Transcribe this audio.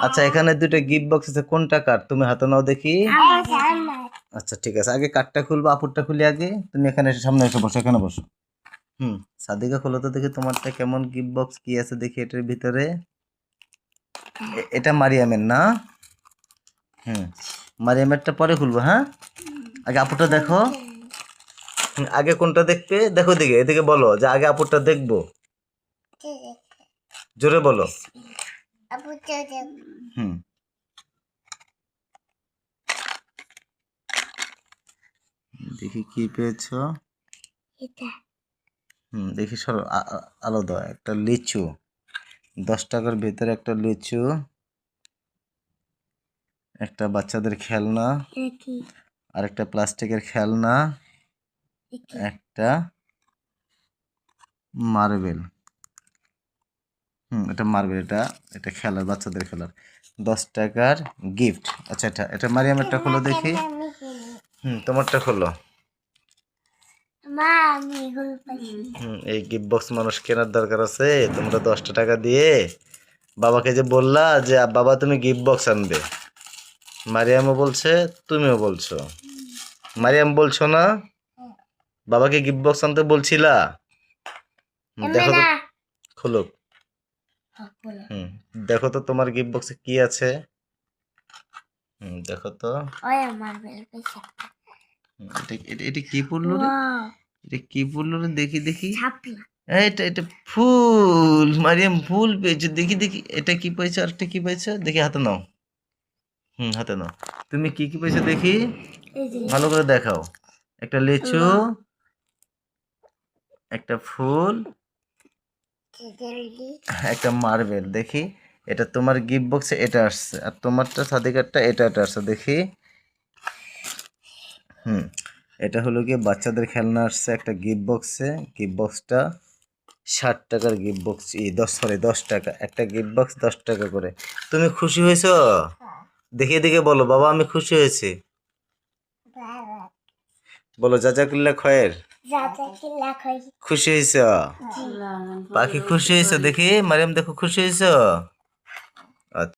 আচ্ছা এখানে দুটো গিফট বক্স আছে, কোনটা কার? তুমি হাতে নাও দেখি। আচ্ছা ঠিক আছে, আগে কার্ডটা খুলবো, আপুরটা খুলি আগে। তুমি এখানে এসে সামনে এসে বসো, এখানে বসো। সাদিকা খোলো তো দেখি তোমারটা কেমন গিফট বক্স, কি আছে দেখি এটার ভিতরে। এটা মারিয়ামের না? মারিয়ামেরটা পরে খুলবো। হ্যাঁ, আগে আপুরটা দেখো। আগে কোনটা দেখবে দেখো, দিকে এদিকে বলো যে আগে আপুরটা দেখবো, জোরে বলো। দেখি কি পেয়েছো। দেখি সরো, আলাদা একটা লিচু, 10 টাকার ভিতরে একটা লিচু, একটা বাচ্চাদের খেলনা, আর একটা প্লাস্টিকের খেলনা, একটা মার্বেল। এটা মার্বেল, এটা খেলার, বাচ্চাদের খেলার 10 টাকার গিফট। আচ্ছা এটা মারিয়ামেরটা খোলো দেখি। তোমারটা খোলো। এই গিফট বক্স মানুষ কেনার দরকার আছে? তোমরা 10 টাকা দিয়ে বাবাকে যে বললা যে বাবা তুমি গিফট বক্স আনবে, মারিয়ামও বলছে তুমিও বলছো। মারিয়াম বলছো না বাবাকে গিফট বক্স আনতে বলছিলা? দেখো তো, খোলো। দেখো তো তোমার গিফট বক্সে কি আছে। দেখো তো। এটা কি পড়লো রে? এটা কি পড়লো রে? দেখি দেখি। এটা ফুল। মারিয়াম ফুল পেয়েছো, দেখি দেখি এটা কি পেয়েছো, আর একটা কি পেয়েছো দেখি, হাতে নাও। হাতে নাও। তুমি কি কি পেয়েছো দেখি, ভালো করে দেখাও। একটা লিচু, একটা ফুল, একটা মার্বেল। দেখি এটা তোমার গিফট বক্সে এটা আসছে, আর তোমারটা সাদিকারটা এটা আসছে দেখি। এটা হলো গিয়ে বাচ্চাদের খেলনা আসছে একটা গিফট বক্সে। গিফট বক্সটা 60 টাকার গিফট বক্স, 10 টাকা একটা গিফট বক্স, 10 টাকা করে। তুমি খুশি হয়েছো? দেখে দেখে বলো বাবা আমি খুশি হয়েছি। বলো জাজাকুল্লাহ খয়ের। খুশি হয়েছ? পাখি খুশি হয়েছ? দেখি মারিয়াম দেখো খুশি হয়েছ?